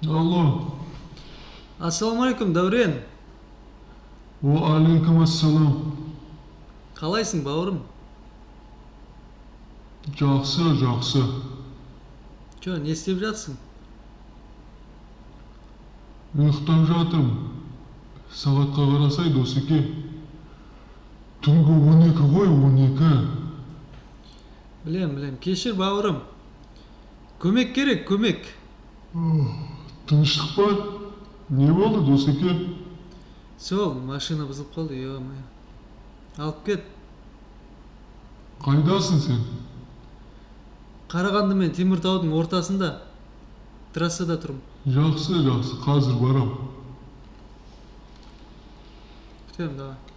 Алло, Ассалаумағалейкум, Дәурен. алейкум ассалам. Қалайсың, бауырым? Жақсы, жақсы. Не істеп жатсың? Ұйықтап жатырмын. Сағатқа қарасай, Досеке. Түнгі 12 ғой, 12. Білем, кешір, бауырым. Көмек керек, көмек. Тыныштық па? Не болды, Досеке? Сол, машина бұзылып қалды, ё-моё. Алып кет. Қайдасың сен? Қарағанды мен Теміртаудың ортасында. Трассада тұрмын. Жақсы, жақсы, қазір барам. Күтемін, давай.